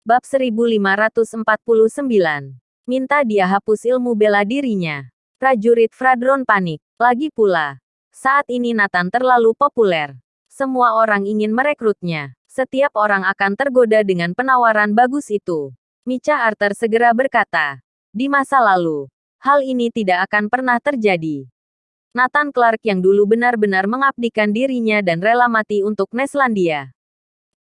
Bab 1549. Minta dia hapus ilmu bela dirinya. Prajurit Fradron panik. Lagi pula, saat ini Nathan terlalu populer. Semua orang ingin merekrutnya. Setiap orang akan tergoda dengan penawaran bagus itu. Micha Arthur segera berkata, di masa lalu, hal ini tidak akan pernah terjadi. Nathan Clark yang dulu benar-benar mengabdikan dirinya dan rela mati untuk Neslandia.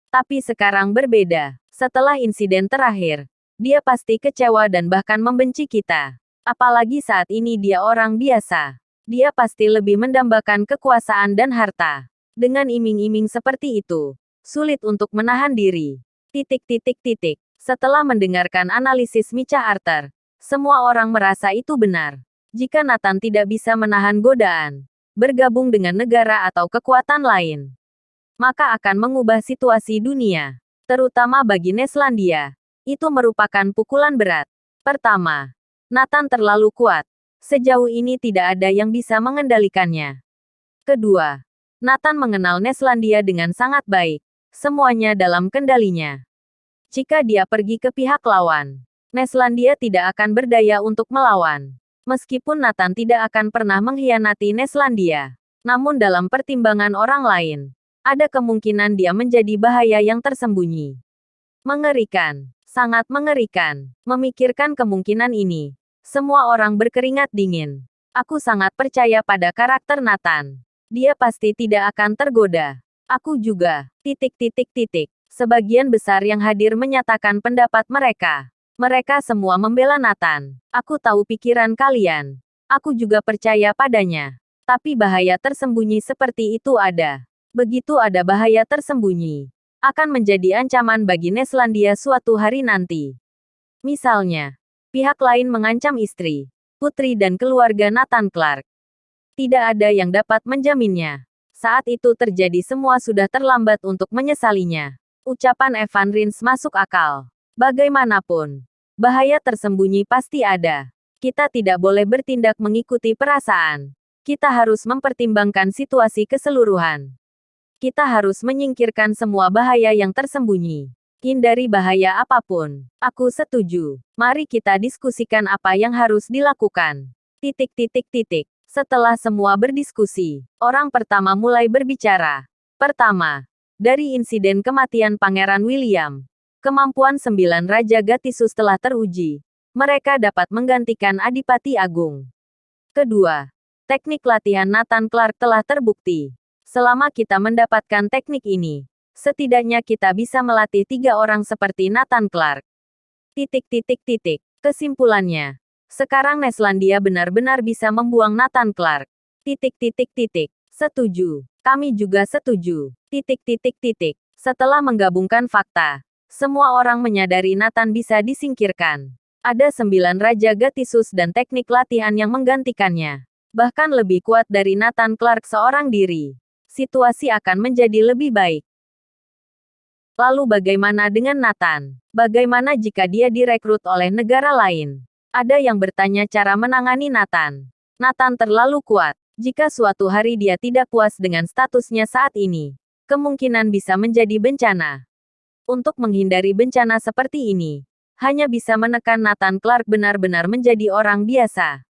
Tapi sekarang berbeda. Setelah insiden terakhir, dia pasti kecewa dan bahkan membenci kita. Apalagi saat ini dia orang biasa. Dia pasti lebih mendambakan kekuasaan dan harta. Dengan iming-iming seperti itu, sulit untuk menahan diri. Setelah mendengarkan analisis Micha Arthur, semua orang merasa itu benar. Jika Nathan tidak bisa menahan godaan, bergabung dengan negara atau kekuatan lain, maka akan mengubah situasi dunia. Terutama bagi Neslandia. Itu merupakan pukulan berat. Pertama, Nathan terlalu kuat. Sejauh ini tidak ada yang bisa mengendalikannya. Kedua, Nathan mengenal Neslandia dengan sangat baik. Semuanya dalam kendalinya. Jika dia pergi ke pihak lawan, Neslandia tidak akan berdaya untuk melawan. Meskipun Nathan tidak akan pernah mengkhianati Neslandia, namun dalam pertimbangan orang lain, ada kemungkinan dia menjadi bahaya yang tersembunyi. Mengerikan. Sangat mengerikan. Memikirkan kemungkinan ini, semua orang berkeringat dingin. Aku sangat percaya pada karakter Nathan. Dia pasti tidak akan tergoda. Aku juga. Sebagian besar yang hadir menyatakan pendapat mereka. Mereka semua membela Nathan. Aku tahu pikiran kalian. Aku juga percaya padanya. Tapi bahaya tersembunyi seperti itu ada. Begitu ada bahaya tersembunyi, akan menjadi ancaman bagi Neslandia suatu hari nanti. Misalnya, pihak lain mengancam istri, putri dan keluarga Nathan Clark. Tidak ada yang dapat menjaminnya. Saat itu terjadi semua sudah terlambat untuk menyesalinya. Ucapan Evan Rins masuk akal. Bagaimanapun, bahaya tersembunyi pasti ada. Kita tidak boleh bertindak mengikuti perasaan. Kita harus mempertimbangkan situasi keseluruhan. Kita harus menyingkirkan semua bahaya yang tersembunyi. Hindari bahaya apapun. Aku setuju. Mari kita diskusikan apa yang harus dilakukan. Setelah semua berdiskusi, orang pertama mulai berbicara. Pertama, dari insiden kematian Pangeran William, kemampuan 9 Raja Gatisus telah teruji. Mereka dapat menggantikan Adipati Agung. Kedua, teknik latihan Nathan Clark telah terbukti. Selama kita mendapatkan teknik ini, setidaknya kita bisa melatih 3 orang seperti Nathan Clark. Kesimpulannya, sekarang Neslandia benar-benar bisa membuang Nathan Clark. Setuju. Kami juga setuju. Setelah menggabungkan fakta, semua orang menyadari Nathan bisa disingkirkan. Ada 9 Raja Gatisus dan teknik latihan yang menggantikannya. Bahkan lebih kuat dari Nathan Clark seorang diri. Situasi akan menjadi lebih baik. Lalu bagaimana dengan Nathan? Bagaimana jika dia direkrut oleh negara lain? Ada yang bertanya cara menangani Nathan. Nathan terlalu kuat. Jika suatu hari dia tidak puas dengan statusnya saat ini, kemungkinan bisa menjadi bencana. Untuk menghindari bencana seperti ini, hanya bisa menekan Nathan Clark benar-benar menjadi orang biasa.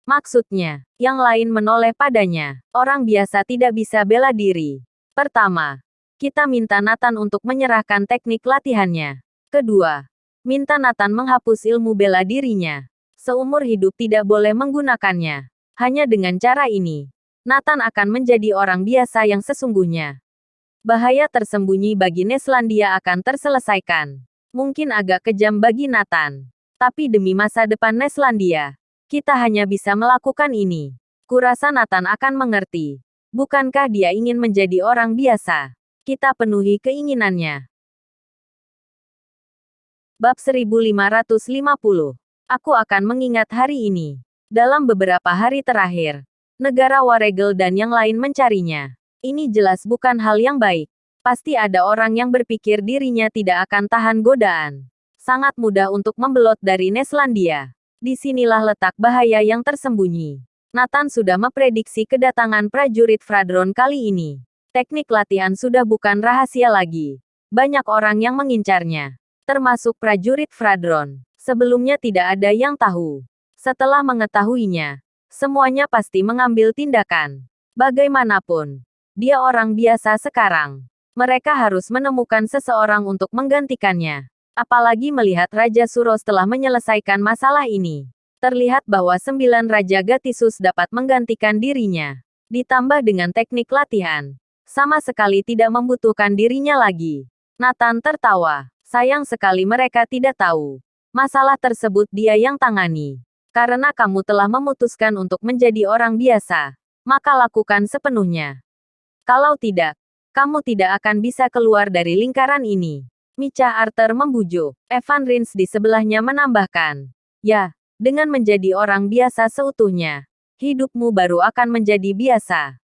Maksudnya, yang lain menoleh padanya. Orang biasa tidak bisa bela diri. Pertama, kita minta Nathan untuk menyerahkan teknik latihannya. Kedua, minta Nathan menghapus ilmu bela dirinya. Seumur hidup tidak boleh menggunakannya. Hanya dengan cara ini, Nathan akan menjadi orang biasa yang sesungguhnya. Bahaya tersembunyi bagi Neslandia akan terselesaikan. Mungkin agak kejam bagi Nathan. Tapi demi masa depan Neslandia, kita hanya bisa melakukan ini. Kurasa Nathan akan mengerti. Bukankah dia ingin menjadi orang biasa? Kita penuhi keinginannya. Bab 1550. Aku akan mengingat hari ini. Dalam beberapa hari terakhir, negara Waregel dan yang lain mencarinya. Ini jelas bukan hal yang baik. Pasti ada orang yang berpikir dirinya tidak akan tahan godaan. Sangat mudah untuk membelot dari Neslandia. Disinilah letak bahaya yang tersembunyi. Nathan sudah memprediksi kedatangan prajurit Fradron kali ini. Teknik latihan sudah bukan rahasia lagi. Banyak orang yang mengincarnya. termasuk prajurit Fradron. Sebelumnya tidak ada yang tahu. Setelah mengetahuinya, semuanya pasti mengambil tindakan. Bagaimanapun, dia orang biasa sekarang. Mereka harus menemukan seseorang untuk menggantikannya. Apalagi melihat Raja Suros telah menyelesaikan masalah ini. Terlihat bahwa 9 Raja Gatisus dapat menggantikan dirinya. Ditambah dengan teknik latihan. Sama sekali tidak membutuhkan dirinya lagi. Nathan tertawa. Sayang sekali mereka tidak tahu. Masalah tersebut dia yang tangani. Karena kamu telah memutuskan untuk menjadi orang biasa, maka lakukan sepenuhnya. Kalau tidak, kamu tidak akan bisa keluar dari lingkaran ini. Micha Arthur membujuk. Evan Rins di sebelahnya menambahkan. Ya, dengan menjadi orang biasa seutuhnya, hidupmu baru akan menjadi biasa.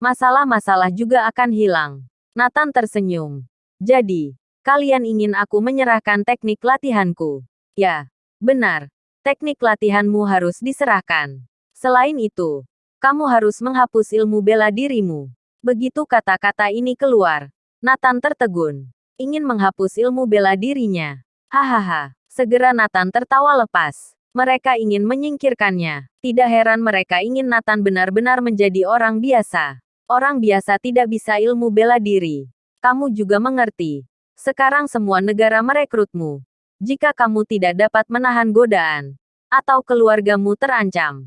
Masalah-masalah juga akan hilang. Nathan tersenyum. Jadi, kalian ingin aku menyerahkan teknik latihanku? Ya, benar. Teknik latihanmu harus diserahkan. Selain itu, kamu harus menghapus ilmu bela dirimu. Begitu kata-kata ini keluar, Nathan tertegun. Ingin menghapus ilmu bela dirinya. Hahaha. Segera Nathan tertawa lepas. Mereka ingin menyingkirkannya. Tidak heran mereka ingin Nathan benar-benar menjadi orang biasa. Orang biasa tidak bisa ilmu bela diri. Kamu juga mengerti. Sekarang semua negara merekrutmu. Jika kamu tidak dapat menahan godaan, atau keluargamu terancam.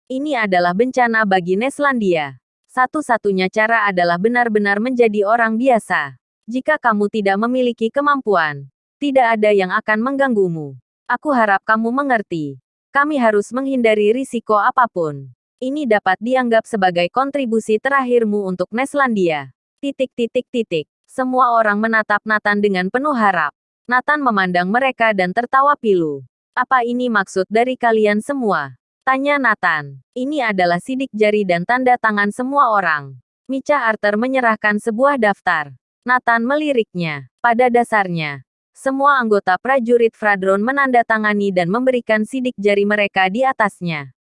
Ini adalah bencana bagi Neslandia. Satu-satunya cara adalah benar-benar menjadi orang biasa. Jika kamu tidak memiliki kemampuan, tidak ada yang akan mengganggumu. Aku harap kamu mengerti. Kami harus menghindari risiko apapun. Ini dapat dianggap sebagai kontribusi terakhirmu untuk Neslandia. Semua orang menatap Nathan dengan penuh harap. Nathan memandang mereka dan tertawa pilu. Apa ini maksud dari kalian semua? Tanya Nathan. Ini adalah sidik jari dan tanda tangan semua orang. Micha Arthur menyerahkan sebuah daftar. Nathan meliriknya. Pada dasarnya, semua anggota prajurit Fradron menandatangani dan memberikan sidik jari mereka di atasnya.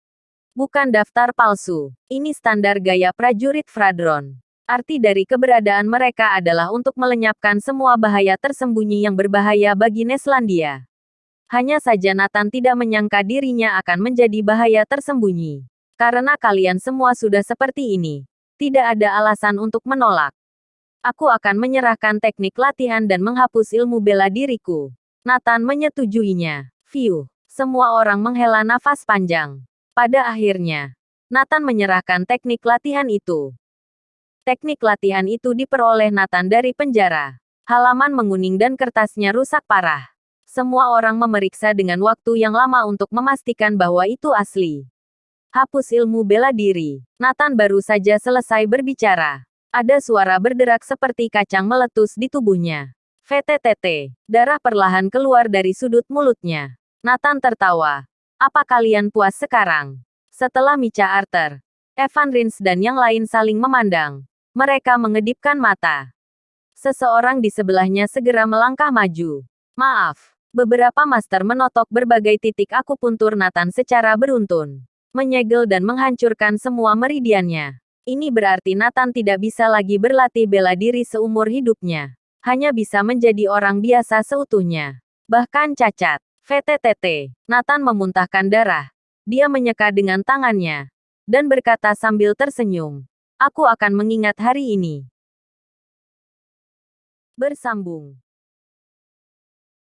Bukan daftar palsu. Ini standar gaya prajurit Fradron. Arti dari keberadaan mereka adalah untuk melenyapkan semua bahaya tersembunyi yang berbahaya bagi Neslandia. Hanya saja Nathan tidak menyangka dirinya akan menjadi bahaya tersembunyi. Karena kalian semua sudah seperti ini, tidak ada alasan untuk menolak. Aku akan menyerahkan teknik latihan dan menghapus ilmu bela diriku. Nathan menyetujuinya. Fiuh. Semua orang menghela nafas panjang. Pada akhirnya, Nathan menyerahkan teknik latihan itu. Teknik latihan itu diperoleh Nathan dari penjara. Halaman menguning dan kertasnya rusak parah. Semua orang memeriksa dengan waktu yang lama untuk memastikan bahwa itu asli. Hapus ilmu bela diri. Nathan baru saja selesai berbicara. Ada suara berderak seperti kacang meletus di tubuhnya. VTTT. Darah perlahan keluar dari sudut mulutnya. Nathan tertawa. Apa kalian puas sekarang? Setelah Micha Arthur, Evan Rins dan yang lain saling memandang. Mereka mengedipkan mata. Seseorang di sebelahnya segera melangkah maju. Maaf. Beberapa master menotok berbagai titik akupuntur Nathan secara beruntun. Menyegel dan menghancurkan semua meridiannya. Ini berarti Nathan tidak bisa lagi berlatih bela diri seumur hidupnya. Hanya bisa menjadi orang biasa seutuhnya. Bahkan cacat. VTTT. Nathan memuntahkan darah. Dia menyeka dengan tangannya. Dan berkata sambil tersenyum. Aku akan mengingat hari ini. Bersambung.